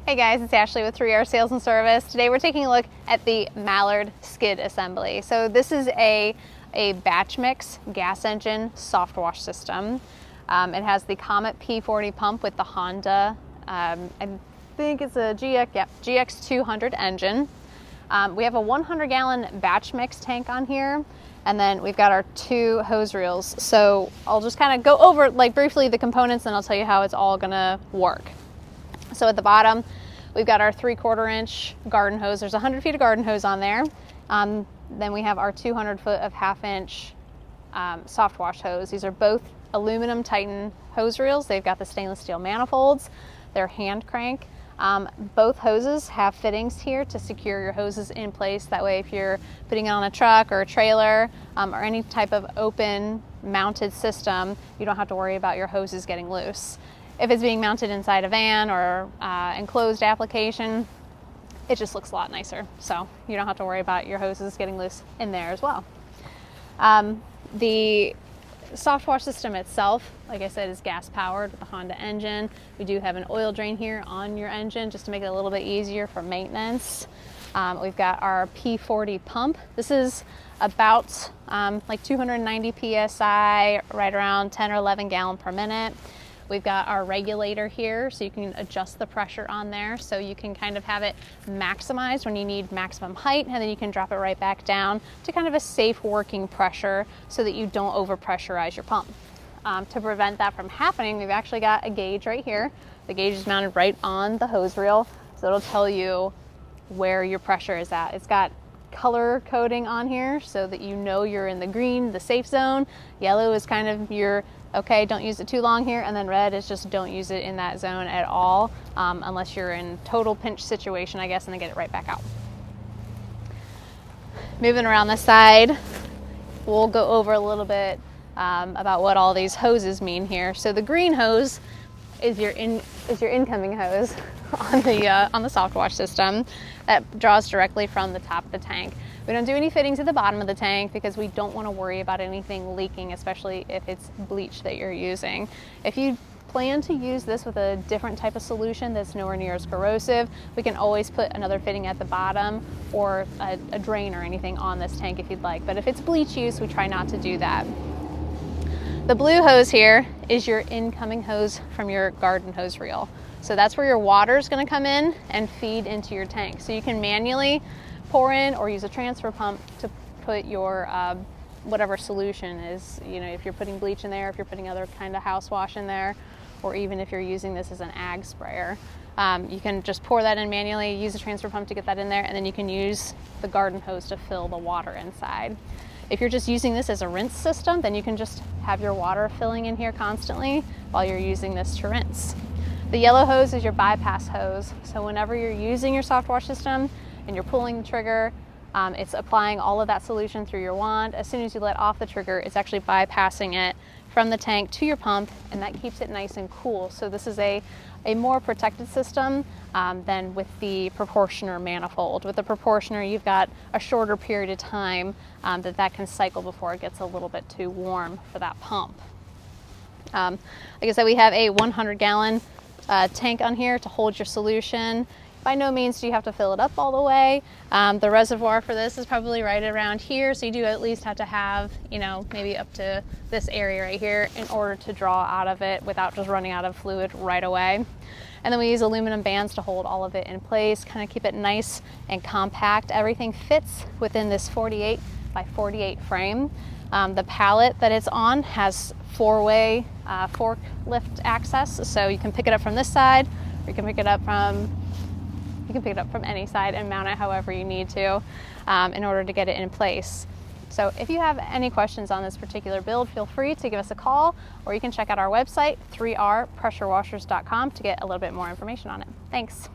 Hey guys, it's Ashley with 3R Sales and Service. Today we're taking a look at the Mallard skid assembly. So this is a batch mix gas engine soft wash system. It has the Comet P40 pump with the Honda, I think it's a GX200 engine. We have a 100-gallon batch mix tank on here, and then we've got our 2 hose reels. So I'll just kind of go over briefly the components, and I'll tell you how it's all gonna work. So at the bottom, we've got our 3/4 inch garden hose. There's 100 feet of garden hose on there. Then we have our 200 foot of 1/2 inch soft wash hose. These are both aluminum Titan hose reels. They've got the stainless steel manifolds. They're hand crank. Both hoses have fittings here to secure your hoses in place. That way, if you're putting it on a truck or a trailer or any type of open mounted system, you don't have to worry about your hoses getting loose. If it's being mounted inside a van or enclosed application, it just looks a lot nicer. So you don't have to worry about your hoses getting loose in there as well. The soft wash system itself, like I said, is gas powered with the Honda engine. We do have an oil drain here on your engine just to make it a little bit easier for maintenance. We've got our P40 pump. This is about 290 PSI, right around 10 or 11 gallon per minute. We've got our regulator here, so you can adjust the pressure on there, so you can kind of have it maximized when you need maximum height, and then you can drop it right back down to kind of a safe working pressure so that you don't over pressurize your pump. To prevent that from happening, we've actually got a gauge right here. The gauge is mounted right on the hose reel, so it'll tell you where your pressure is at. It's got color coding on here so that you know you're in the green, the safe zone. Yellow is kind of your okay, don't use it too long here, and then red is just don't use it in that zone at all, unless you're in total pinch situation, I guess, and then get it right back out. Moving around this side, we'll go over a little bit about what all these hoses mean here. So the green hose is your incoming hose on the soft wash system that draws directly from the top of the tank. We don't do any fittings at the bottom of the tank because we don't want to worry about anything leaking, especially if it's bleach that you're using. If you plan to use this with a different type of solution that's nowhere near as corrosive, we can always put another fitting at the bottom or a drain or anything on this tank if you'd like. But if it's bleach use, we try not to do that. The blue hose here is your incoming hose from your garden hose reel. So that's where your water is going to come in and feed into your tank. So you can manually pour in or use a transfer pump to put your whatever solution is, if you're putting bleach in there, if you're putting other kind of house wash in there, or even if you're using this as an ag sprayer. You can just pour that in manually, use a transfer pump to get that in there, and then you can use the garden hose to fill the water inside. If you're just using this as a rinse system, then you can just have your water filling in here constantly while you're using this to rinse. The yellow hose is your bypass hose. So whenever you're using your soft wash system and you're pulling the trigger, it's applying all of that solution through your wand. As soon as you let off the trigger, it's actually bypassing it from the tank to your pump, and that keeps it nice and cool. So this is a more protected system than with the proportioner manifold. With the proportioner, you've got a shorter period of time that can cycle before it gets a little bit too warm for that pump. Like I said, we have a 100-gallon tank on here to hold your solution. By no means do you have to fill it up all the way. The reservoir for this is probably right around here, so you do at least have to have, maybe up to this area right here in order to draw out of it without just running out of fluid right away. And then we use aluminum bands to hold all of it in place, kind of keep it nice and compact. Everything fits within this 48 by 48 frame. The pallet that it's on has 4-way forklift access, so you can pick it up from this side, or you can pick it up from any side and mount it however you need to in order to get it in place. So if you have any questions on this particular build, feel free to give us a call, or you can check out our website, 3rpressurewashers.com, to get a little bit more information on it. Thanks.